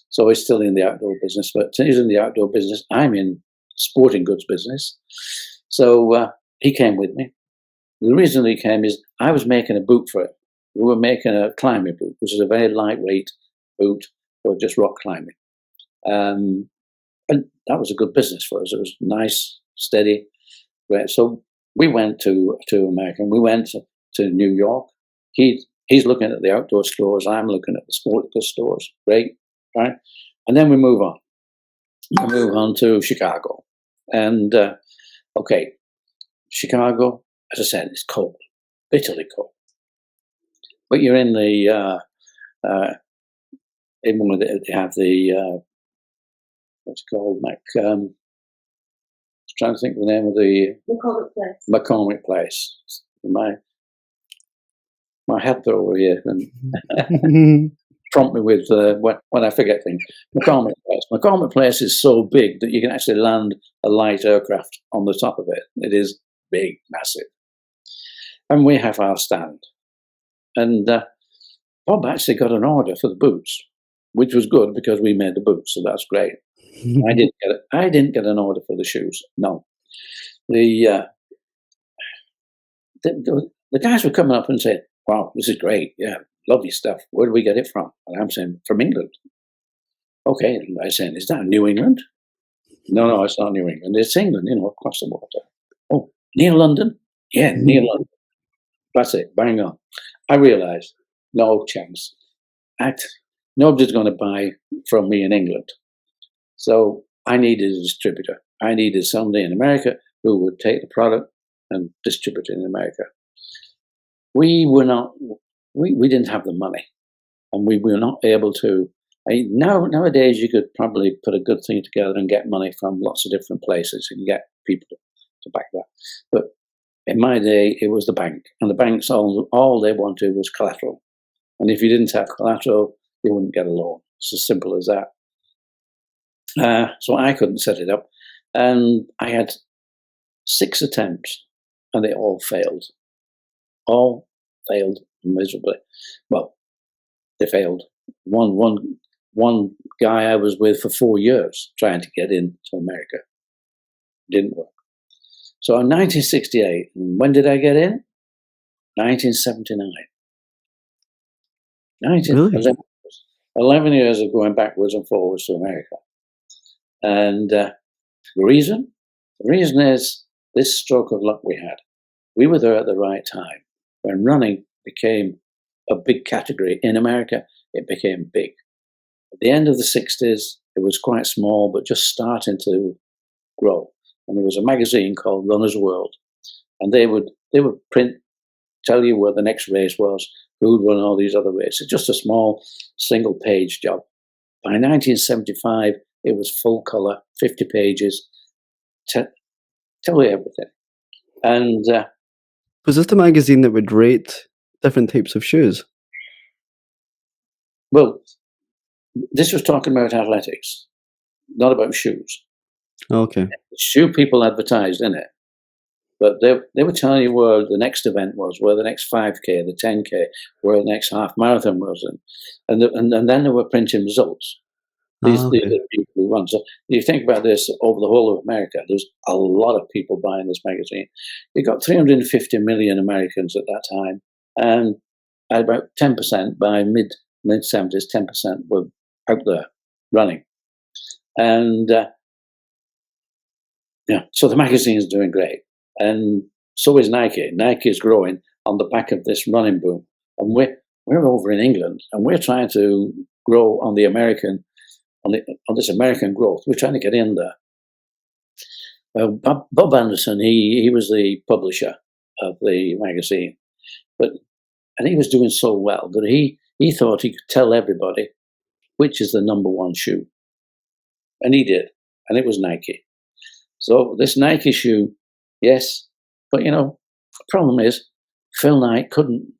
So he's still in the outdoor business, but he's in the outdoor business. I'm in sporting goods business. So he came with me. The reason he came is I was making a boot for him. We were making a climbing boot, which is a very lightweight boot for just rock climbing. And that was a good business for us. It was nice, steady. So we went to America, and we went to New York. He's looking at the outdoor stores. I'm looking at the sport goods stores. Great, right? And then we move on. We move on to Chicago. And, okay, Chicago, as I said, it's cold, bitterly cold. But you're in the, in one of the, they have the, what's it called, I'm trying to think of the name of the... McCormick Place. My head over here and prompt me with when I forget things. McCormick Place. McCormick Place is so big that you can actually land a light aircraft on the top of it. It is big, massive. And we have our stand. And Bob actually got an order for the boots, which was good because we made the boots, so that's great. I didn't get an order for the shoes. No. The guys were coming up and saying, "Wow, this is great. Yeah, lovely stuff. Where do we get it from?" And I'm saying, "From England." Okay, and I said, "Is that New England?" No, it's not New England. It's England, across the water. Oh, near London? Yeah, near London. That's it, bang on. I realised, no chance. Nobody's going to buy from me in England. So I needed a distributor. I needed somebody in America who would take the product and distribute it in America. We didn't have the money, and we were not able to. Nowadays, you could probably put a good thing together and get money from lots of different places and get people to back that. But in my day, it was the bank, and the banks all they wanted was collateral. And if you didn't have collateral, you wouldn't get a loan. It's as simple as that. So I couldn't set it up, and I had 6 attempts, and they all failed. All failed miserably. Well, they failed. One guy I was with for 4 years trying to get into America. Didn't work. So in 1968, when did I get in? 1979. 11 years of going backwards and forwards to America. And the reason is this stroke of luck we had. We were there at the right time. When running became a big category in America, it became big. At the end of the 60s, it was quite small, but just starting to grow. and there was a magazine called Runner's World, and they would print, tell you where the next race was, who'd run all these other races. Just a small single page job. By 1975, it was full color, 50 pages, tell you everything. And Was this the magazine that would rate different types of shoes? well, this was talking about athletics, not about shoes. Okay. Shoe people advertised in it, but they were telling you where the next event was, where the next 5K, the 10K, where the next half marathon was, and then they were printing results. These are the people who run. So you think about this over the whole of America, there's a lot of people buying this magazine. You got 350 million Americans at that time, and at about 10% by mid-70s, 10% were out there running. And so the magazine is doing great. And so is Nike. Nike is growing on the back of this running boom. And we're over in England, and we're trying to grow on the American, on this American growth. We're trying to get in there. Bob Anderson, he was the publisher of the magazine, and he was doing so well that he thought he could tell everybody which is the number one shoe. And he did, and it was Nike. So this Nike shoe, yes, but the problem is Phil Knight couldn't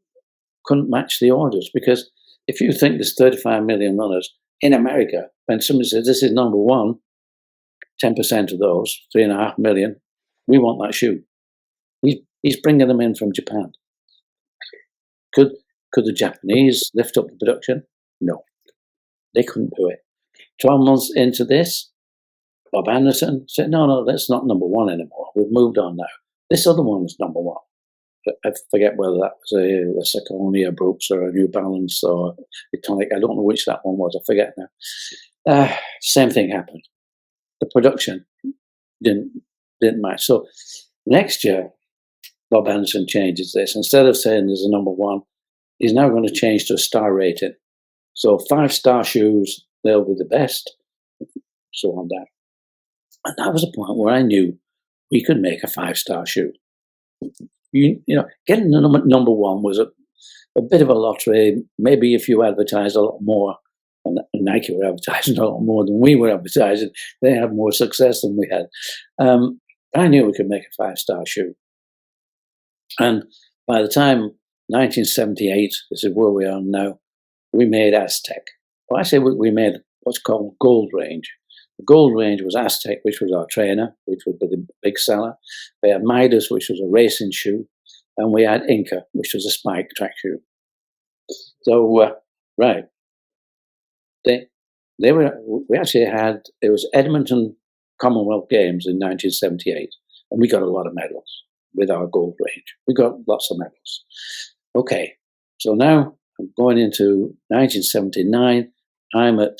match the orders, because if you think there's 35 million runners in America, when somebody says this is number one, 10% of those, 3.5 million, we want that shoe. He's bringing them in from Japan. Could the Japanese lift up the production? No, they couldn't do it. 12 months into this, Bob Anderson said, no, that's not number one anymore. We've moved on now. This other one is number one. I forget whether that was a Saucony, Brooks, or a New Balance, or a Tonic. I don't know which that one was. I forget now. Same thing happened. The production didn't match. So next year, Bob Anderson changes this. Instead of saying there's a number one, he's now going to change to a star rating. So 5-star shoes, they'll be the best, so on down. And that was a point where I knew we could make a 5-star shoe. Getting the number one was a bit of a lottery. Maybe if you advertised a lot more, and Nike were advertising a lot more than we were advertising, they had more success than we had. I knew we could make a 5-star shoe. And by the time 1978, this is where we are now, we made Aztec. Well, I say we made what's called Gold Range. The Gold Range was Aztec, which was our trainer, which would be the big seller. We had Midas, which was a racing shoe. And we had Inca, which was a spike track shoe. So, right. We actually had, it was Edmonton Commonwealth Games in 1978. And we got a lot of medals with our Gold Range. We got lots of medals. Okay. So now I'm going into 1979. I'm at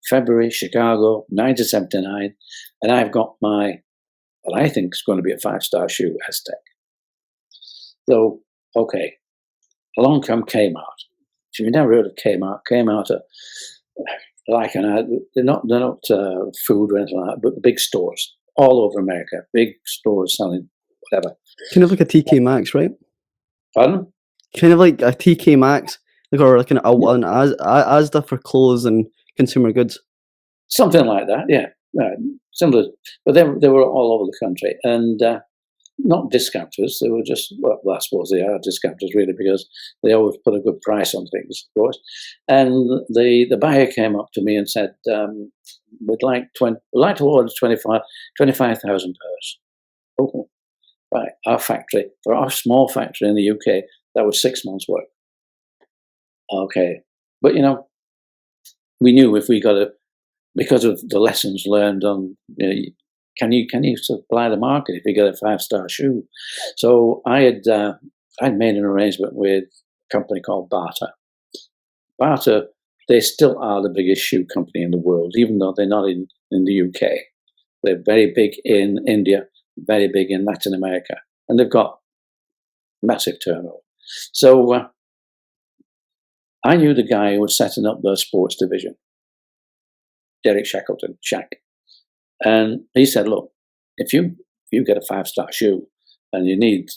February, Chicago, 1979, and I've got my, what I think is going to be a 5-star shoe, Aztec. So, okay, along come Kmart. If you've never heard of Kmart, Kmart are like they're not food or anything like that, but the big stores all over America, big stores selling whatever. Kind of like a TK Maxx, right? Pardon? Kind of like a TK Maxx, or like an Asda for clothes and consumer goods. Something like that, yeah. Similar, but they were all over the country, and not discounters. They were just, well, I suppose they are discounters really, because they always put a good price on things, of course. And the buyer came up to me and said, we'd like to order 25,000 pairs. Oh, right. Our factory, for our small factory in the UK, that was 6 months' work. Okay, but we knew if we got because of the lessons learned on, can you supply the market if you get a 5-star shoe? So I'd made an arrangement with a company called Bata. Bata, they still are the biggest shoe company in the world, even though they're not in the UK. They're very big in India, very big in Latin America, and they've got massive turnover. So I knew the guy who was setting up their sports division, Derek Shackleton, Shaq. And he said, look, if you get a 5-star shoe and you need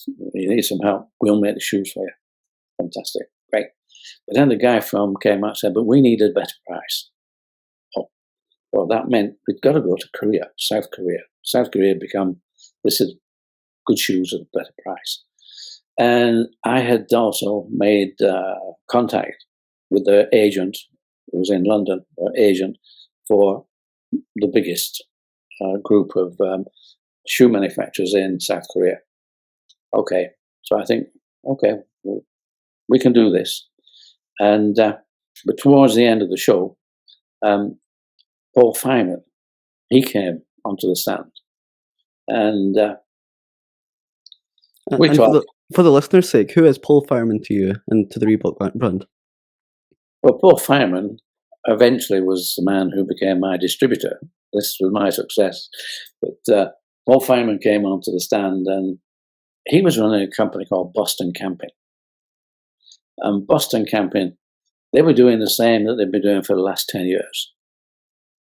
some help, we'll make the shoes for you. Fantastic, great. But then the guy from Kmart said, but we need a better price. Oh, well, that meant we'd got to go to Korea, South Korea. South Korea had become, this is good shoes at a better price. And I had also made contact with the agent who was in London, agent for the biggest group of shoe manufacturers in South Korea. Okay, so I think, okay, we can do this. And but towards the end of the show, Paul Feynman, he came onto the stand, and we talked. For the listeners' sake, who is Paul Feynman to you and to the Reebok brand? Well, Paul Feynman eventually was the man who became my distributor. This was my success. But Paul Feynman came onto the stand, and he was running a company called Boston Camping. And Boston Camping, they were doing the same that they've been doing for the last 10 years.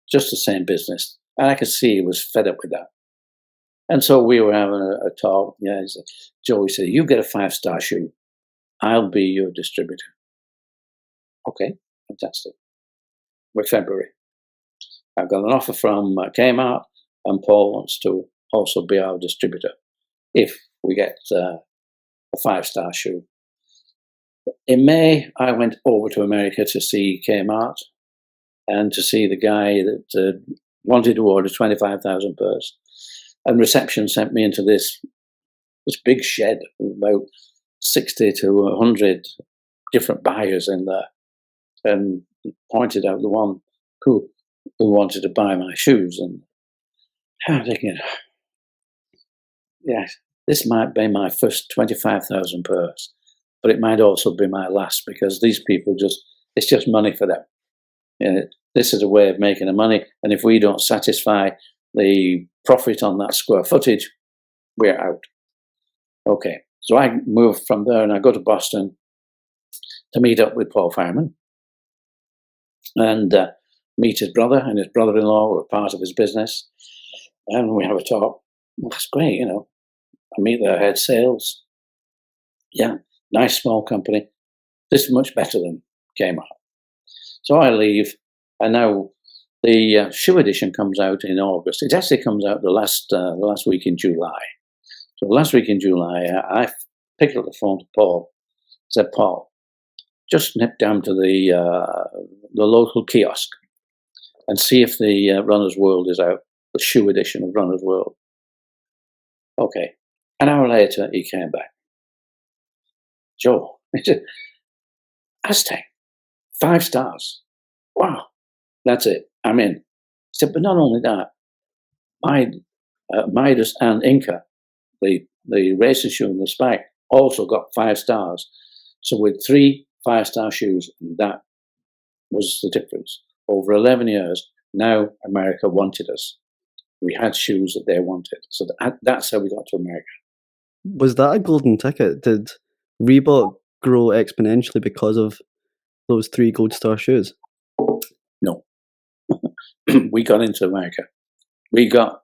Just the same business. And I could see he was fed up with that. And so we were having a talk. Yeah, he said, Joe, he said, you get a 5-star shoe. I'll be your distributor. Okay, fantastic. We're February. I've got an offer from Kmart, and Paul wants to also be our distributor if we get a 5-star shoe. In May, I went over to America to see Kmart and to see the guy that wanted to order 25,000 pairs. And reception sent me into this big shed with about 60 to 100 different buyers in there, and pointed out the one who wanted to buy my shoes. And I'm thinking, yes, this might be my first 25,000 pairs, but it might also be my last, because these people it's just money for them. You know, this is a way of making the money, and if we don't satisfy the profit on that square footage, we're out. Okay, so I moved from there and I go to Boston to meet up with Paul Feynman and meet his brother and his brother-in-law, who are part of his business, and we have a talk. Well, that's great, you know. I meet their head sales. Yeah, nice small company. This is much better than Kmart. So I leave, and now the shoe edition comes out in August. It actually comes out the last week in July. So last week in July, I picked up the phone to Paul. Said, Paul, just nip down to the local kiosk and see if the Runner's World is out, the shoe edition of Runner's World. Okay. An hour later, he came back. Joe, he said, Aztec, 5 stars. Wow, that's it. I'm in. He said, but not only that, Midas and Inca, the racing shoe and the spike, also got 5 stars. So with 3 5-star shoes, that was the difference. Over 11 years, now America wanted us. We had shoes that they wanted. So that's how we got to America. Was that a golden ticket? Did Reebok grow exponentially because of those 3 gold star shoes? No. We got into America. We got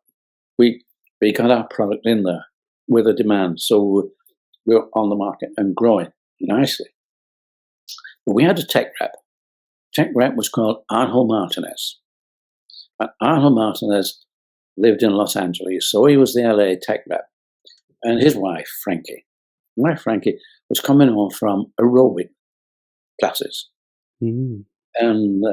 our product in there with a demand. So we were on the market and growing nicely. But we had a tech rep. Tech rep was called Angel Martinez. And Angel Martinez lived in Los Angeles, so he was the LA tech rep. And his wife, Frankie, was coming home from aerobic classes. Mm. And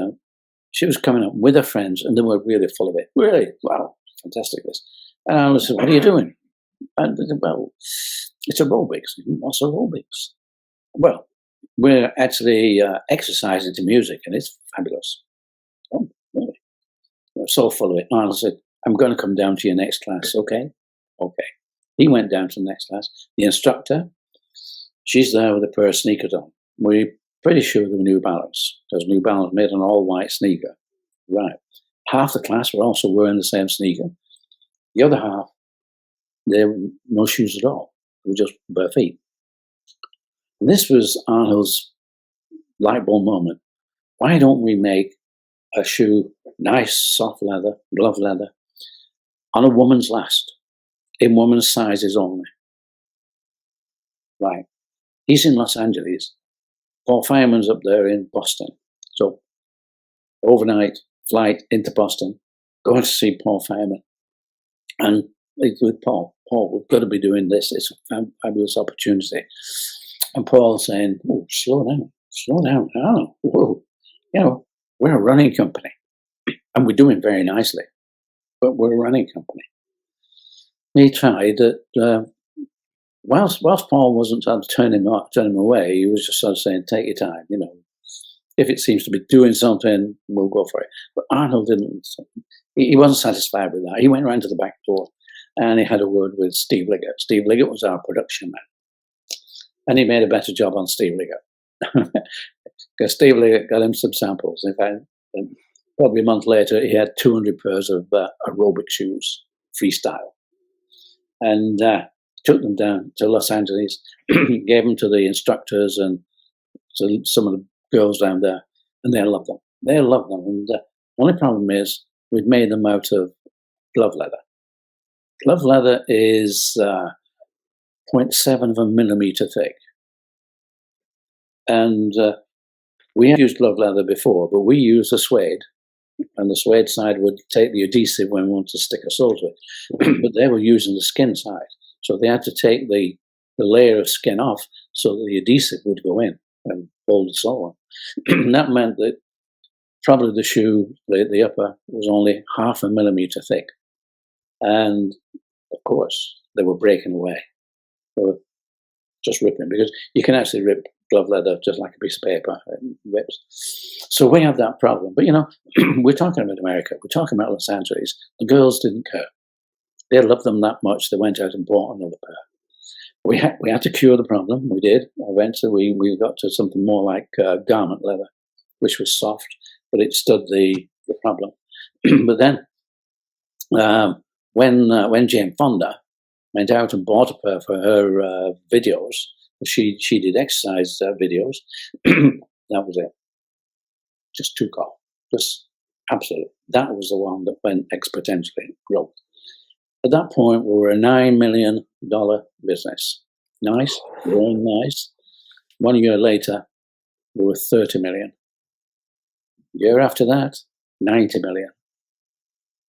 she was coming up with her friends, and they were really full of it. Really, wow, fantastic this. And I said, what are you doing? And they said, well, it's aerobics. What's aerobics? Well, we're actually exercising to music, and it's fabulous. Oh, really? We're so full of it. And I said, I'm going to come down to your next class, okay? Okay. He went down to the next class. The instructor, she's there with a pair of sneakers on. We're pretty sure they were New Balance, because New Balance made an all-white sneaker. Right. Half the class were also wearing the same sneaker. The other half, they were no shoes at all. They were just bare feet. And this was Arnold's light bulb moment. Why don't we make a shoe, nice, soft leather, glove leather, on a woman's last? in women's sizes only. Right. He's in Los Angeles. Paul Fireman's up there in Boston. So overnight flight into Boston, going to see Paul Fireman. And with Paul, we've got to be doing this. It's a fabulous opportunity. And Paul saying, oh, slow down. Oh, whoa. You know, we're a running company and we're doing very nicely, but we're a running company. He tried that. Whilst Paul wasn't trying to turn him away, he was just sort of saying, take your time, you know. If it seems to be doing something, we'll go for it. But Arnold didn't. He wasn't satisfied with that. He went round to the back door and he had a word with Steve Liggett. Steve Liggett was our production man. And he made a better job on Steve Liggett. Because Steve Liggett got him some samples. In fact, probably a month later, he had 200 pairs of aerobic shoes, freestyle. And took them down to Los Angeles, gave them to the instructors and to some of the girls down there, and they loved them. They loved them. And the only problem is we've made them out of glove leather. Glove leather is 0.7 of a millimeter thick. And we have used glove leather before, but we use a suede. And the suede side would take the adhesive when we want to stick a sole to it. But they were using the skin side. So they had to take the layer of skin off so that the adhesive would go in and hold the sole on. That meant that probably the shoe, the upper, was only 0.5 millimeter thick. And, of course, they were breaking away. They were just ripping, because you can actually rip glove leather just like a piece of paper. It rips. So we have that problem. But, you know, we're talking about America. We're talking about Los Angeles. The girls didn't care. They loved them that much, they went out and bought another pair. We had to cure the problem. We did. Eventually, we got to something more like garment leather, which was soft, but it stood the problem. But then, when Jane Fonda went out and bought a pair for her videos, she did exercise videos. That was it. Just took off. Just absolutely. That was the one that went exponentially growth. At that point, we were a $9 million business. Nice, growing nice. 1 year later, we were 30 million. Year after that, 90 million.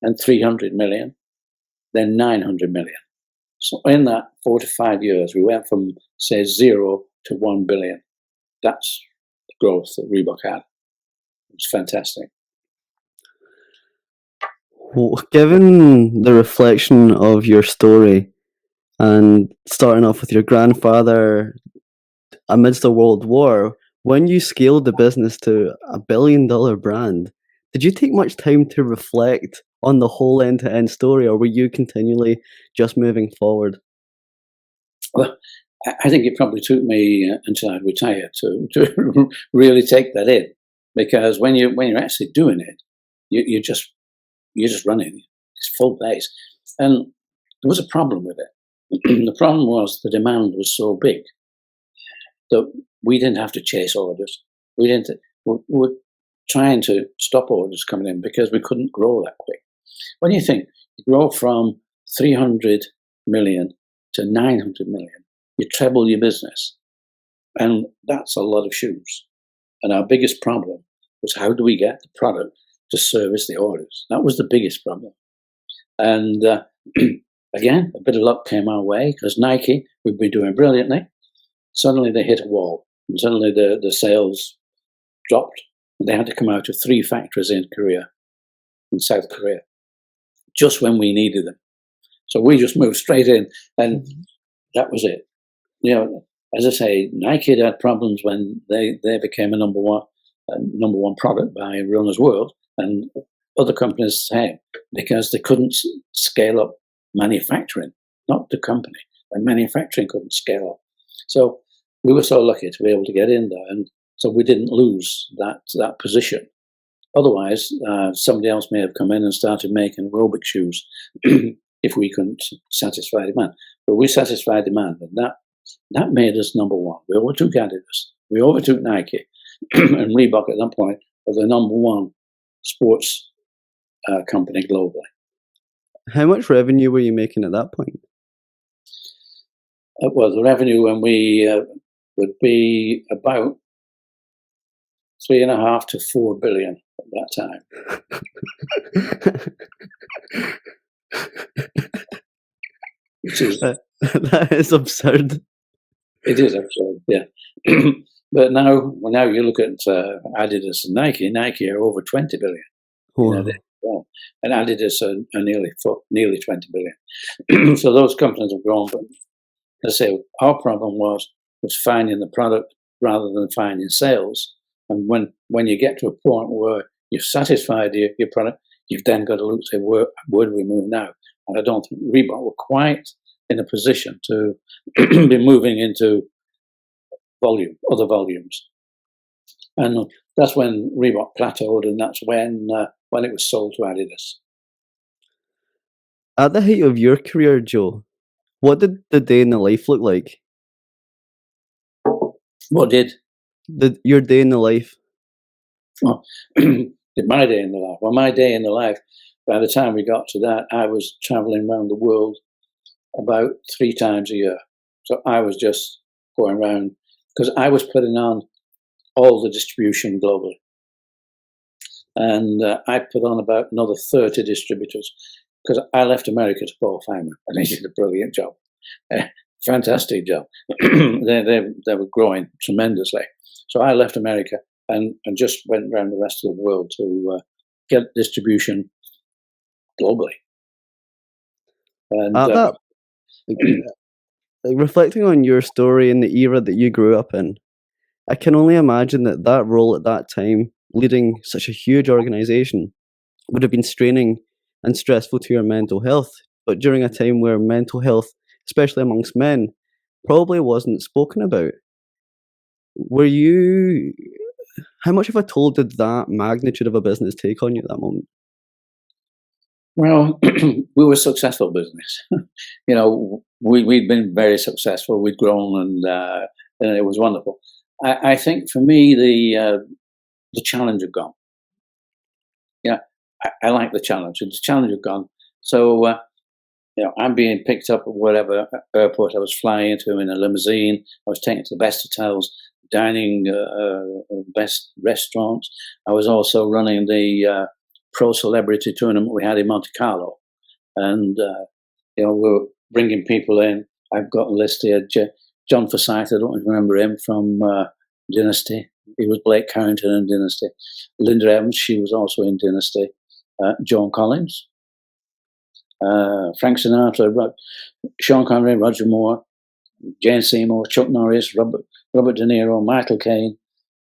And 300 million, then 900 million. So in that 4 to 5 years, we went from, say, 0 to 1 billion. That's the growth that Reebok had. It was fantastic. Well, given the reflection of your story and starting off with your grandfather amidst a world war, when you scaled the business to $1 billion brand, did you take much time to reflect on the whole end-to-end story, or were you continually just moving forward? Well, I think it probably took me until I'd retired to really take that in, because when you're actually doing it, you're just running. It's full pace, and there was a problem with it. The problem was the demand was so big that we didn't have to chase orders. We were trying to stop orders coming in because we couldn't grow that quick. When you think you grow from 300 million to 900 million, you treble your business, and that's a lot of shoes. And our biggest problem was, how do we get the product to service the orders? That was the biggest problem. And again, a bit of luck came our way, because Nike, we've been doing brilliantly. Suddenly they hit a wall, and suddenly the sales dropped. They had to come out of 3 factories in South Korea, just when we needed them. So we just moved straight in, and that was it. You know, as I say, Nike had problems when they became a number one product by Runner's World, and other companies the same, because they couldn't scale up manufacturing, not the company, and manufacturing couldn't scale up. So we were so lucky to be able to get in there, and so we didn't lose that position. Otherwise, somebody else may have come in and started making aerobic shoes if we couldn't satisfy demand. But we satisfied demand, and that made us number one. We overtook Adidas, we overtook Nike, and Reebok at that point was the number one sports company globally. How much revenue were you making at that point? Well, the revenue when we would be about 3.5 to 4 billion at that time. Which is that is absurd. It is absurd, yeah. But now you look at Adidas and Nike. Nike are over 20 billion. Wow. And Adidas are nearly 20 billion. So those companies have grown. But I say our problem was finding the product rather than finding sales. And when you get to a point where you've satisfied your product, you've then got to look to say, where do we move now? And I don't think Reebok were quite in a position to be moving into other volumes. And that's when Reebok plateaued, and that's when it was sold to Adidas. At the height of your career, Joe, what did the day in the life look like? What did? Your day in the life. Oh, my day in the life. Well, my day in the life, by the time we got to that, I was traveling around the world about 3 times a year. So I was just going around, because I was putting on all the distribution globally. And I put on about another 30 distributors, because I left America to Paul Feynman, and he did a brilliant job. Fantastic job. They were growing tremendously. So I left America and just went around the rest of the world to get distribution globally. And reflecting on your story and the era that you grew up in, I can only imagine that role at that time, leading such a huge organization, would have been straining and stressful to your mental health. But during a time where mental health, especially amongst men, probably wasn't spoken about. How much of a toll did that magnitude of a business take on you at that moment? Well, we were a successful business. We'd been very successful. We'd grown, and it was wonderful. I think for me, the challenge had gone. Yeah, I like the challenge. The challenge had gone. So, I'm being picked up at whatever airport I was flying into in a limousine. I was taken to the best hotels, dining best restaurants. I was also running the pro celebrity tournament we had in Monte Carlo, and we were bringing people in. I've got a list here. John Forsyth, I don't remember him, from Dynasty. He was Blake Carrington in Dynasty. Linda Evans, she was also in Dynasty. Joan Collins, Frank Sinatra, Sean Connery, Roger Moore, Jane Seymour, Chuck Norris, Robert De Niro, Michael Caine,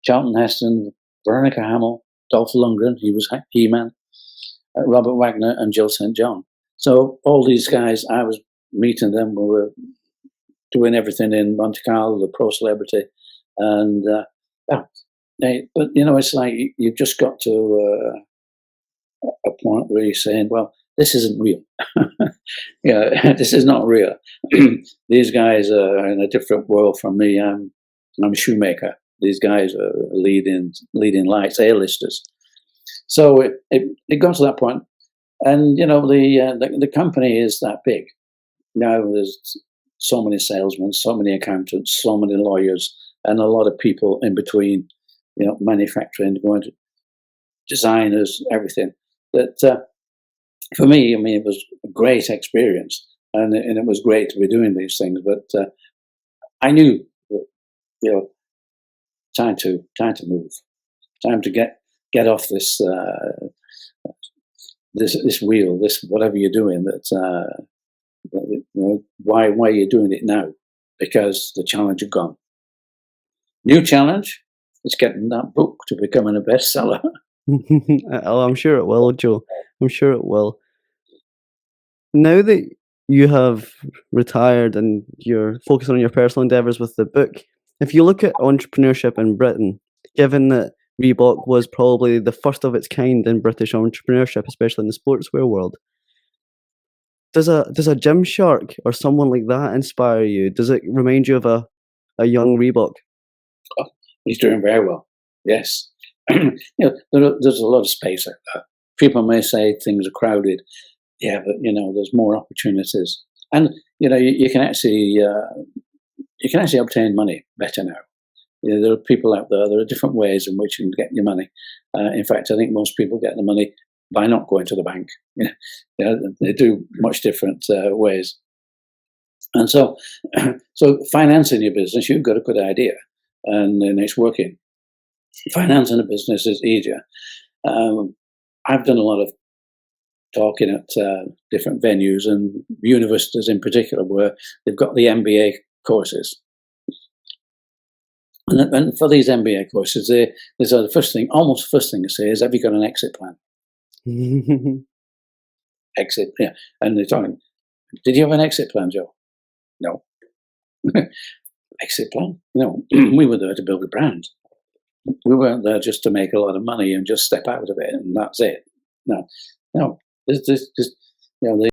Charlton Heston, Veronica Hamill, Dolph Lundgren, he was He-Man, Robert Wagner, and Jill St. John. So all these guys, I was meeting them. We were doing everything in Monte Carlo, the pro celebrity, and but it's like you've just got to a point where you're saying, well, this isn't real. This is not real. These guys are in a different world from me. I'm a shoemaker. These guys are leading lights, A-listers. So it got to that point, and the company is that big. Now there's so many salesmen, so many accountants, so many lawyers, and a lot of people in between. Manufacturing, going to designers, everything. That for me, it was a great experience, and it was great to be doing these things. But I knew that, time to move, time to get off this this wheel, this whatever you're doing. Why are you doing it now? Because the challenge had gone. New challenge is getting that book to becoming a bestseller. I'm sure it will, Joe. I'm sure it will. Now that you have retired and you're focusing on your personal endeavours with the book, if you look at entrepreneurship in Britain, given that Reebok was probably the first of its kind in British entrepreneurship, especially in the sportswear world, does a Gymshark or someone like that inspire you? Does it remind you of a young Reebok? Oh, he's doing very well. Yes. There's a lot of space out there. People may say things are crowded. Yeah, but there's more opportunities, and you can actually you can actually obtain money better now. There are people out there. There are different ways in which you can get your money. In fact, I think most people get the money by not going to the bank. They do much different ways. And so, so financing your business, you've got a good idea, and it's working. Financing a business is easier. I've done a lot of talking at different venues and universities in particular, where they've got the MBA courses. And for these MBA courses, there's the first thing, almost first thing to say is, have you got an exit plan? Exit, yeah. And they're talking, did you have an exit plan, Joe? No. Exit plan? No. We were there to build a brand. We weren't there just to make a lot of money and just step out of it and that's it. No. There's